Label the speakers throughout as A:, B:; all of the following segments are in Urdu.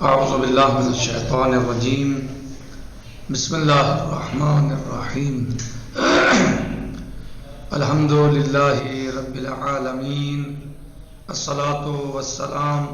A: اعوذ باللہ من الشیطان الرجیم بسم اللہ الرحمن الرحیم الحمد للہ رب العالمین الصلاة والسلام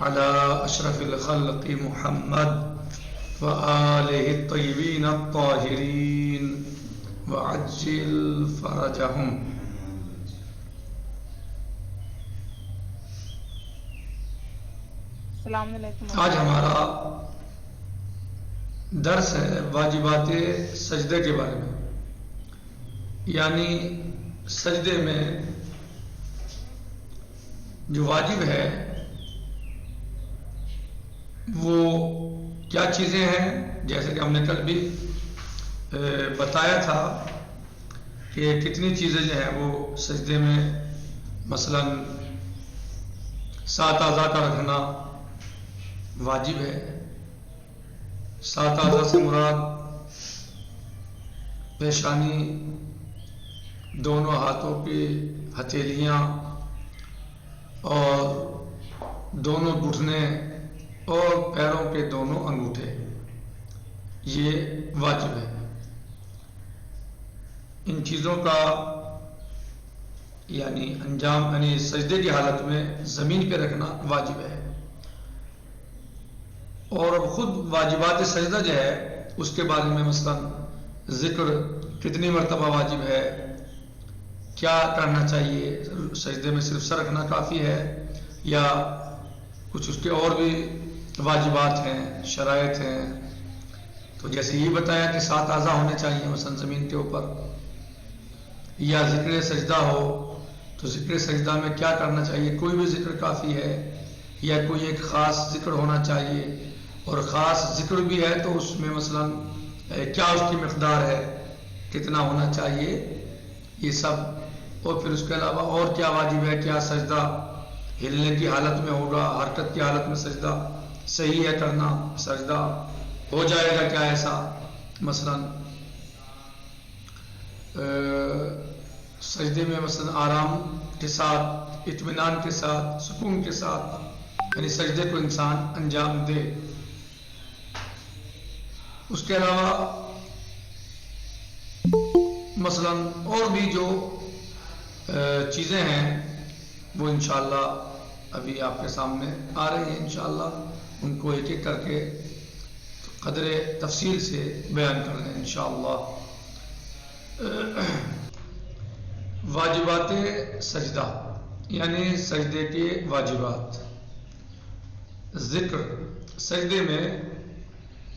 A: علی اشرف الخلق محمد وآلہ الطیبین الطاہرین وعجل فرجہم۔
B: السلام علیکم۔
A: آج ہمارا درس ہے واجبات سجدے کے بارے میں، یعنی سجدے میں جو واجب ہے وہ کیا چیزیں ہیں، جیسے کہ ہم نے کل بھی بتایا تھا کہ کتنی چیزیں جو ہیں وہ سجدے میں، مثلا 7 اعضاء کا رکھنا واجب ہے۔ 7 اعضاء سے مراد پیشانی، دونوں ہاتھوں کی ہتھیلیاں اور دونوں گھٹنے اور پیروں کے دونوں انگوٹھے، یہ واجب ہے۔ ان چیزوں کا یعنی انجام، یعنی سجدے کی حالت میں زمین پہ رکھنا واجب ہے۔ اور اب خود واجبات سجدہ جو ہے اس کے بارے میں مثلا ذکر کتنی مرتبہ واجب ہے، کیا کرنا چاہیے، سجدے میں صرف سر رکھنا کافی ہے یا کچھ اس کے اور بھی واجبات ہیں، شرائط ہیں۔ تو جیسے یہ بتایا کہ 7 اعضاء ہونے چاہیے مثلا زمین کے اوپر، یا ذکر سجدہ ہو تو ذکر سجدہ میں کیا کرنا چاہیے، کوئی بھی ذکر کافی ہے یا کوئی ایک خاص ذکر ہونا چاہیے، اور خاص ذکر بھی ہے تو اس میں مثلا کیا اس کی مقدار ہے، کتنا ہونا چاہیے، یہ سب۔ اور پھر اس کے علاوہ اور کیا واجب ہے، کیا سجدہ ہلنے کی حالت میں ہوگا، حرکت کی حالت میں سجدہ صحیح ہے کرنا، سجدہ ہو جائے گا کیا ایسا، مثلا سجدے میں مثلا آرام کے ساتھ، اطمینان کے ساتھ، سکون کے ساتھ یعنی سجدے کو انسان انجام دے۔ اس کے علاوہ مثلا اور بھی جو چیزیں ہیں وہ انشاءاللہ ابھی آپ کے سامنے آ رہی ہیں، انشاءاللہ ان کو ایک ایک کر کے قدر تفصیل سے بیان کر رہے ہیں انشاءاللہ۔ واجبات سجدہ یعنی سجدے کے واجبات۔ ذکر سجدے میں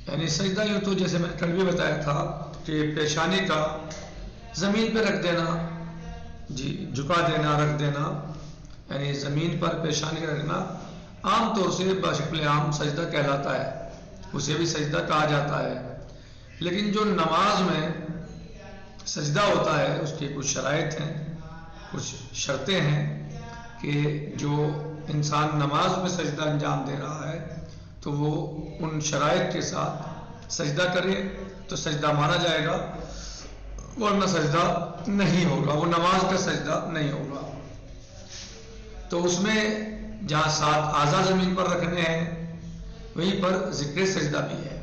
A: یعنی سجدہ یوں تو جیسے میں نے کل بھی بتایا تھا کہ پیشانی کا زمین پہ رکھ دینا، جھکا دینا، رکھ دینا، یعنی زمین پر پیشانی رکھنا عام طور سے بشکل عام سجدہ کہلاتا ہے، اسے بھی سجدہ کہا جاتا ہے۔ لیکن جو نماز میں سجدہ ہوتا ہے اس کے کچھ شرائط ہیں، کچھ شرطیں ہیں کہ جو انسان نماز میں سجدہ انجام دے رہا ہے تو وہ ان شرائط کے ساتھ سجدہ کرے تو سجدہ مانا جائے گا، ورنہ سجدہ نہیں ہوگا، وہ نماز کا سجدہ نہیں ہوگا۔ تو اس میں جہاں 7 اعضاء زمین پر رکھنے ہیں وہیں پر ذکر سجدہ بھی ہے۔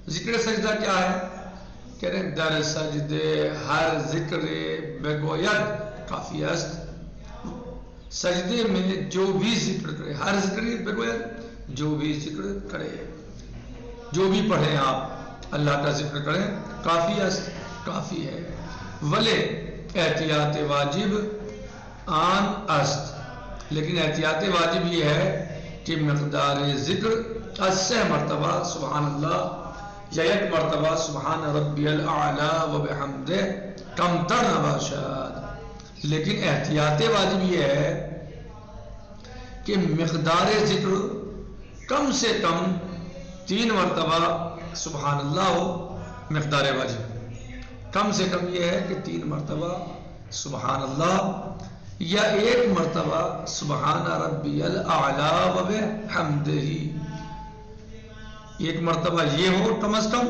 A: ذکر سجدہ کیا ہے؟ کہہ رہے ہیں در سجدے ہر ذکر بگوید کافی است۔ سجدے میں جو بھی ذکر کرے، ہر ذکر بگوید، جو بھی ذکر کرے، جو بھی پڑھیں آپ اللہ کا ذکر کریں، کافی است، کافی ہے۔ ولے احتیاط واجب آن است، لیکن احتیاط واجب یہ ہے کہ مقدار ذکر 80 مرتبہ سبحان اللہ یا 1 مرتبہ سبحان ربی الاعلی و بحمدہ کم تر نہ باشد۔ لیکن احتیاط واجب یہ ہے کہ مقدار ذکر کم سے کم 3 مرتبہ سبحان اللہ ہو، مقدار واجب کم سے کم یہ ہے کہ 3 مرتبہ سبحان اللہ یا 1 مرتبہ سبحان ربی الاعلی و بحمدہ، 1 مرتبہ یہ ہو کم از کم،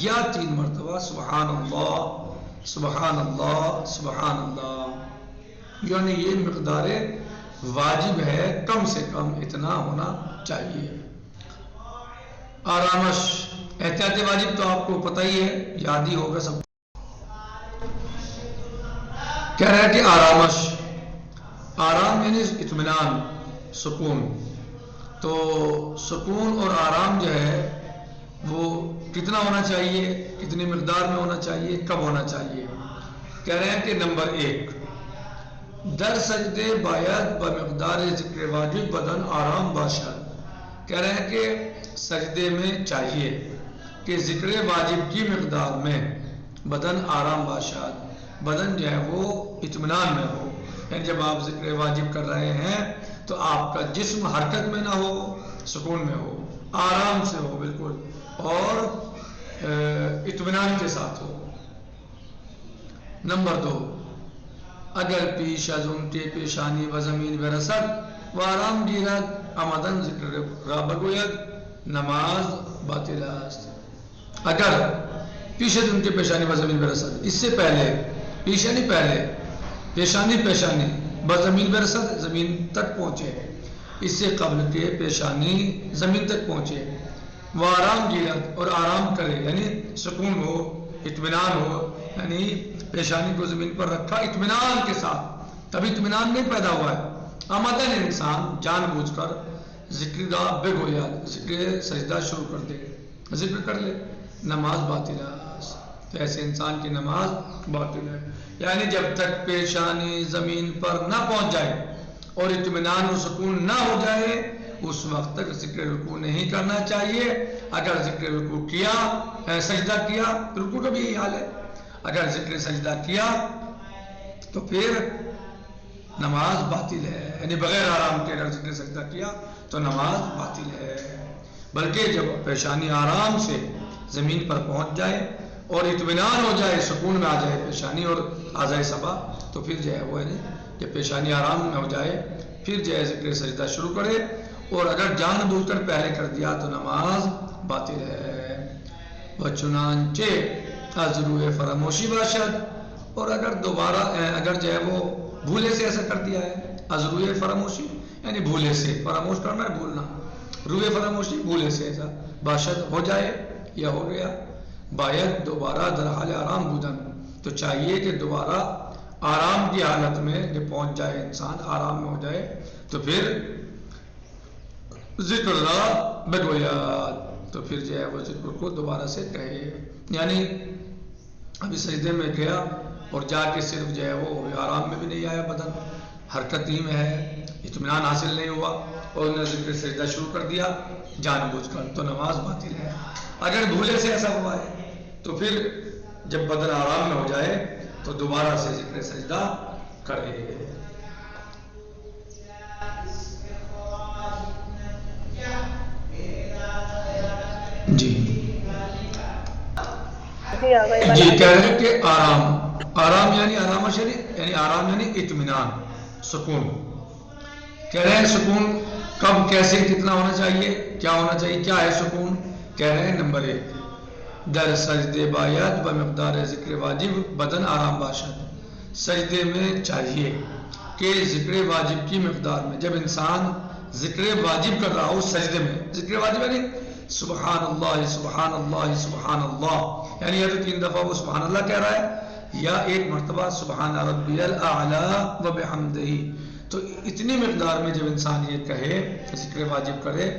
A: یا 3 مرتبہ سبحان اللہ سبحان اللہ سبحان اللہ، یعنی یہ مقدار واجب ہے، کم سے کم اتنا ہونا چاہیے۔ آرامش احتیاط واجب تو آپ کو پتہ ہی ہے، یاد ہی ہوگا سب. کہہ رہا ہے کہ آرامش، آرام یعنی اطمینان، سکون. تو سکون اور آرام جو ہے وہ کتنا ہونا چاہیے، کتنی مقدار میں ہونا چاہیے، کب ہونا چاہیے؟ کہہ رہے ہیں کہ نمبر 1، در سجدے باید بمقدار ذکر واجب بدن آرام باشد. کہہ رہے ہیں کہ سجدے میں چاہیے کہ ذکر واجب کی مقدار میں بدن آرام باشد، بدن جو ہے وہ اطمینان میں ہو. یعنی جب آپ ذکر واجب کر رہے ہیں تو آپ کا جسم حرکت میں نہ ہو، سکون میں ہو، آرام سے ہو بالکل، اور اطمینان کے ساتھ ہو. نمبر 2، اگر پیش از ان کے پیشانی و زمین برسد و آرام گیرد آمدن ذکر را بگوید نماز باطل است. اگر پیش از ان کے پیشانی و زمین برسد، اس سے پہلے، پیش یعنی پہلے، پیشانی بزمین برسد زمین تک پہنچے، اس سے قبل کے پیشانی زمین تک پہنچے، وہ آرام گیرد اور آرام کرے یعنی سکون ہو، اطمینان ہو، یعنی پیشانی کو زمین پر رکھا اطمینان کے ساتھ، تب اطمینان نہیں پیدا ہوا ہے. آمدن انسان جان بوجھ کر ذکر دا بگویا، ذکر سجدہ شروع کر دے، ذکر کر لے، نماز باطل ہے. تو ایسے انسان کی نماز باطل ہے. یعنی جب تک پیشانی زمین پر نہ پہنچ جائے اور اطمینان و سکون نہ ہو جائے اس وقت تک ذکر رکوع نہیں کرنا چاہیے. اگر ذکر رکوع کیا، سجدہ کیا، رکوع کا بھی یہی حال ہے، اگر ذکر سجدہ کیا تو پھر نماز باطل ہے. یعنی بغیر آرام کے اگر ذکر سجدہ کیا تو نماز باطل ہے. بلکہ جب پیشانی آرام سے زمین پر پہنچ جائے اور اطمینان ہو جائے، سکون میں آ جائے پیشانی اور اعضائے سبا، تو پھر جو ہے وہ جب پیشانی آرام میں ہو جائے پھر جو ہے ذکر سجدہ شروع کرے. اور اگر جان بوجھ کر پہلے کر دیا تو نماز باطل ہے. وچنانچہ از روئے فراموشی باشد، اور اگر دوبارہ اگر جو ہے وہ بھولے سے ایسا کر دیا ہے، از روئے فراموشی یعنی بھولے سے، فراموش کرنا ہے بھولنا، روئے فراموشی بھولے سے ایسا باشد ہو جائے یا ہو گیا، باید دوبارہ در حال آرام بودن، تو چاہیے کہ دوبارہ آرام کی حالت میں جب پہنچ جائے انسان، آرام میں ہو جائے تو پھر ذکر را بگوید، تو پھر جو ہے وہ ذکر کو دوبارہ سے کہے. یعنی ابھی سجدے میں گیا اور جا کے صرف جو ہے وہ آرام میں بھی نہیں آیا، بدن حرکت ہی میں ہے، اطمینان حاصل نہیں ہوا اور انہوں نے ذکر سجدہ شروع کر دیا جان بوجھ کر، تو نماز باطل ہے. اگر بھولے سے ایسا ہوا ہے تو پھر جب بدن آرام میں ہو جائے تو دوبارہ سے ذکر سجدہ کرے. جی کہہ رہے ہیں کہ آرام یعنی آرامش یعنی آرام یعنی اطمینان، سکون. کہہ رہے ہیں سکون کب، کیسے، کتنا ہونا چاہیے، کیا ہونا چاہیے، کیا ہے سکون؟ کہہ رہے ہیں نمبر 1، در سجدے باید بمقدار ذکر واجب بدن آرام باشد. سجدے میں چاہیے کہ ذکر واجب کی مقدار میں، جب انسان ذکر واجب کر رہا ہو سجدے میں، ذکر واجب یعنی سبحان اللہ سبحان اللہ سبحان اللہ، یعنی یا تو 3 دفعہ وہ سبحان اللہ کہہ رہا ہے یا 1 مرتبہ سبحان ربی الاعلی و بحمدہ. تو اتنی مقدار میں جب انسان یہ کہے، ذکر واجب کرے،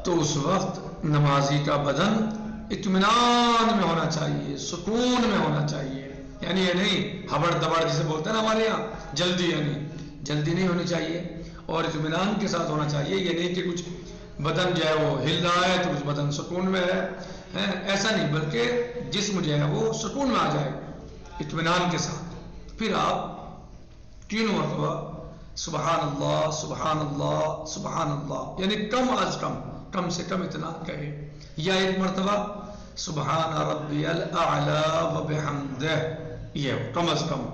A: تو اس وقت نمازی کا بدن اطمینان میں ہونا چاہیے، سکون میں ہونا چاہیے. یعنی یہ نہیں ہبڑ دبڑ جسے بولتے ہیں نا ہمارے یہاں، جلدی، یعنی جلدی نہیں ہونی چاہیے اور اطمینان کے ساتھ ہونا چاہیے. یہ نہیں کہ کچھ بدن جو ہے وہ ہل رہا ہے تو کچھ بدن سکون میں ہے، ایسا نہیں، بلکہ جسم جو ہے وہ سکون میں آ جائے اطمینان کے ساتھ. پھر آپ 3 مرتبہ سبحان اللہ سبحان اللہ سبحان اللہ، یعنی کم سے کم اتنا کہے، یا 1 مرتبہ سبحان ربی الاعلی و بحمدہ، یہ کم از کم.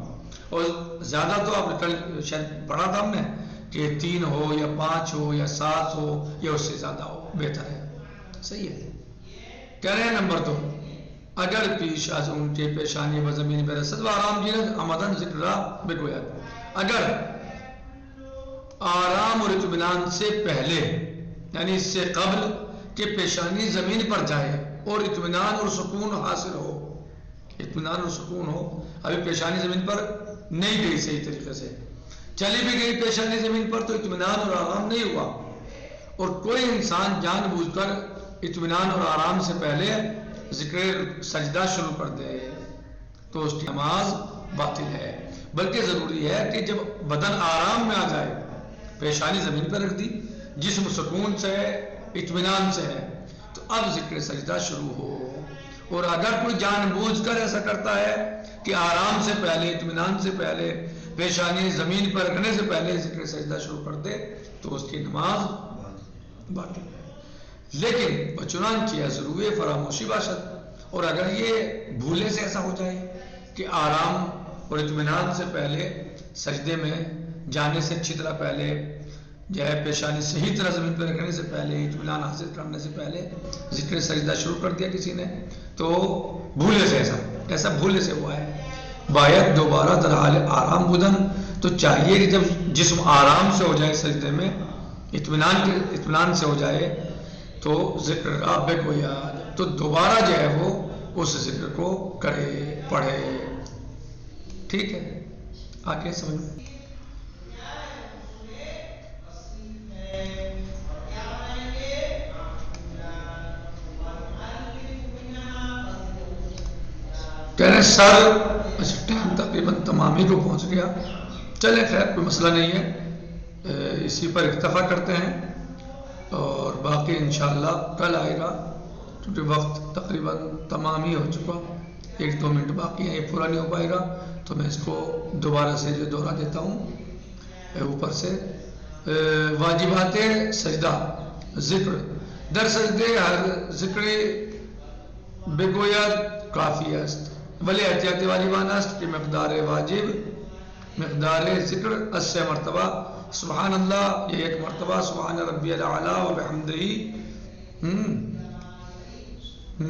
A: اور زیادہ تو آپ نے کل شاید پڑھا تھا ہم نے کہ 3 ہو یا 5 ہو یا 7 ہو یا اس سے زیادہ ہو، بہتر ہے. صحیح ہے. کہہ رہے ہیں نمبر 2، اگر پیش از ان کے پیشانی و زمین برسد و آرام گیرد آمدن ذکر را بگوید. اگر آرام اور اطمینان سے پہلے، یعنی اس سے قبل کہ پیشانی زمین پر جائے اور اطمینان اور سکون حاصل ہو، اطمینان اور سکون ہو. ابھی پیشانی زمین پر نہیں گئی صحیح طریقے سے، چلی بھی گئی پیشانی زمین پر تو اطمینان اور آرام نہیں ہوا. اور کوئی انسان جان بوجھ کر اطمینان اور آرام سے پہلے ذکر سجدہ شروع کر دے تو اس کی نماز باطل ہے. بلکہ ضروری ہے کہ جب بدن آرام میں آ جائے، پیشانی زمین پر رکھ دی، جسم سکون سے ہے، اطمینان سے ہے، تو اب ذکر سجدہ شروع ہو. اور اگر کوئی جان بوجھ کر ایسا کرتا ہے کہ آرام سے پہلے، اطمینان سے پہلے، پیشانی زمین پر رکھنے سے پہلے ذکر سجدہ شروع کر دے تو اس کی نماز باطل ہے. لیکن بچنانچہ ضروری فراموشی باشد. اور اگر یہ بھولے سے ایسا ہو جائے کہ آرام اور اطمینان سے پہلے سجدے میں جانے سے اچھی طرح پہلے جو ہے پیشانی صحیح طرح زمین پر رکھنے سے پہلے، اطمینان حاصل کرنے سے پہلے ذکر سجدہ شروع کر دیا کسی نے، تو بھولے سے ایسا بھولے سے ہوا ہے، باید دوبارہ در حال آرام بودن. تو چاہیے کہ جب جسم آرام سے ہو جائے سجدے میں، اطمینان سے ہو جائے تو ذکر کا بے کو یاد، تو دوبارہ جو ہے وہ اس ذکر کو کرے، پڑھے. ٹھیک ہے، آگے سمجھ میں. کہہ رہے سر ٹائم تقریباً تمامی کو پہنچ گیا، چلے خیر کوئی مسئلہ نہیں ہے، اسی پر اکتفا کرتے ہیں اور باقی انشاءاللہ کل آئے گا، کیونکہ وقت تقریباً تمام ہی ہو چکا، 1-2 منٹ باقی ہیں، یہ پورا نہیں ہو پائے گا تو میں اس کو دوبارہ سے جو دوہرا دیتا ہوں اوپر سے. واجبات سجدہ ذکر در سجدے ہر ذکر بگوید کافی است ولی احتیاط واجبان است کہ مقدار واجب مقدار ذکر 80 مرتبہ سبحان اللہ، یہ 1 مرتبہ سبحان ربی الاعلی و بحمدہ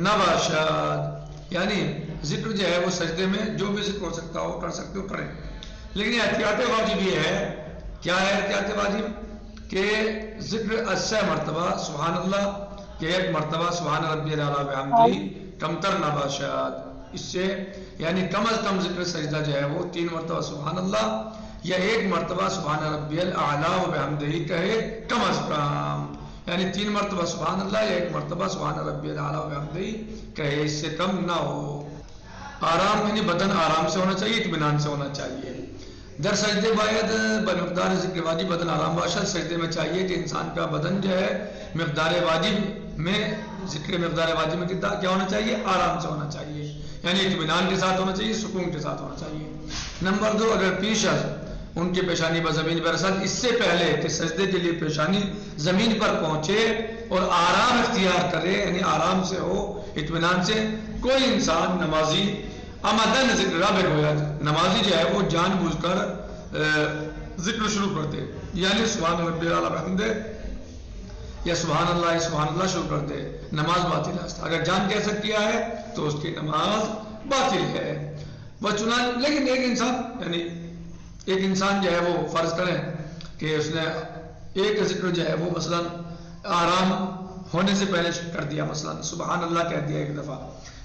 A: نباشد. یعنی ذکر جو ہے وہ سجدے میں جو بھی ذکر ہو سکتا ہو کر سکتے ہو کریں، لیکن احتیاط واجب یہ ہے، کیا ہے احتیاط واجب؟ کہ ذکر 80 مرتبہ سبحان اللہ، یہ 1 مرتبہ سبحان ربی الاعلی و بحمدہ کمتر نباشد. اس سے یعنی کم از کم ذکر سجدہ جو ہے وہ 3 مرتبہ سبحان اللہ یا 1 مرتبہ سبحان ربی الاعلی و بحمدہ کہے کم از کم، یعنی 3 مرتبہ سبحان اللہ یا 1 مرتبہ سبحان ربی الاعلی و بحمدہ کہے، اس سے کم نہ ہو. آرام یعنی بدن آرام سے ہونا چاہیے، اطمینان سے ہونا چاہیے. در سجدے باید بمقدار ذکر واجب بدن آرام باشد. سجدے میں چاہیے کہ انسان کا بدن جو ہے مقدار واجب میں، ذکر مقدار واجب میں کیا ہونا چاہیے؟ آرام سے ہونا چاہیے، یعنی اطمینان کے ساتھ ہونا چاہیے، سکون کے ساتھ ہونا چاہیے. نمبر 2، اگر پیش ان کی پیشانی پر زمین پر رسد، اس سے پہلے کہ سجدے کے لیے پیشانی زمین پر پہنچے اور آرام اختیار کرے، یعنی آرام سے ہو، اطمینان سے، کوئی انسان نمازی عمدن ذکر رب گوید، نمازی جو ہے وہ جان بوجھ کر ذکر شروع کر دے، یعنی سبحان ربی الاعلی بحمدہ یا سبحان اللہ شروع کر دے، نماز باطل ہے. اگر جان کے ایسا کیا ہے تو اس کی نماز باطل ہے. لیکن ایک انسان جو ہے وہ فرض کریں کہ اس نے ایک ذکر جو ہے وہ مثلا آرام ہونے سے پہلے کر دیا، مثلا سبحان اللہ کہہ دیا 1 دفعہ،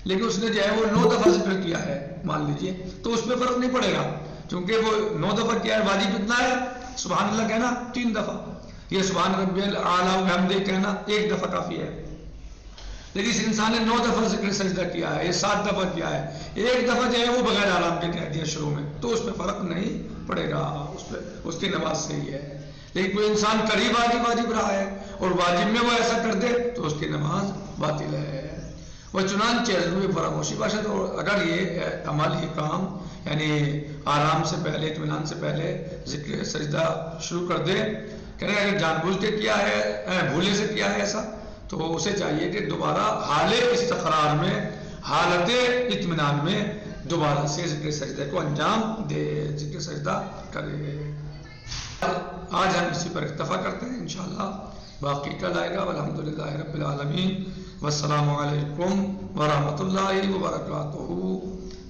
A: لیکن اس نے جو ہے وہ 9 دفعہ ذکر کیا ہے مان لیجئے، تو اس پہ فرق نہیں پڑے گا، کیونکہ وہ 9 دفعہ کیا ہے، واجب کتنا ہے؟ سبحان اللہ کہنا 3 دفعہ، یہ سبحان ربی الاعلی و بحمدہ کہنا 1 دفعہ کافی ہے. لیکن اس انسان نے 9 دفعہ ذکر سجدہ کیا ہے، یہ 7 دفعہ کیا ہے، 1 دفعہ جو ہے وہ بغیر آرام کے کہہ دیا شروع میں، تو اس پہ فرق نہیں پڑے گا، اس کی نماز صحیح ہے. لیکن کوئی انسان قریب واجب رہا ہے اور واجب میں وہ ایسا کر دے تو اس کی نماز باطل ہے. وہ چنانچہ ضروری فراموشی باشد. اور اگر یہ عمل ہی کام یعنی آرام سے پہلے، اطمینان سے پہلے ذکر سجدہ شروع کر دے، کہہ رہے اگر جان بوجھ کے کیا ہے، بھولے سے کیا ہے ایسا، تو اسے چاہیے کہ دوبارہ حال استقرار میں، حالت اطمینان میں دوبارہ سے ذکر سجدہ کو انجام دے، ذکر سجدہ کرے. آج ہم اسی پر اکتفا کرتے ہیں، انشاءاللہ باقی کل آئے گا. والحمدللہ رب العالمین، والسلام علیکم ورحمۃ اللہ وبرکاتہ.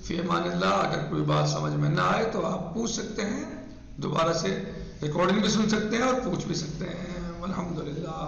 A: فی امان اللہ. اگر کوئی بات سمجھ میں نہ آئے تو آپ پوچھ سکتے ہیں، دوبارہ سے ریکارڈنگ بھی سن سکتے ہیں اور پوچھ بھی سکتے ہیں. والحمدللہ.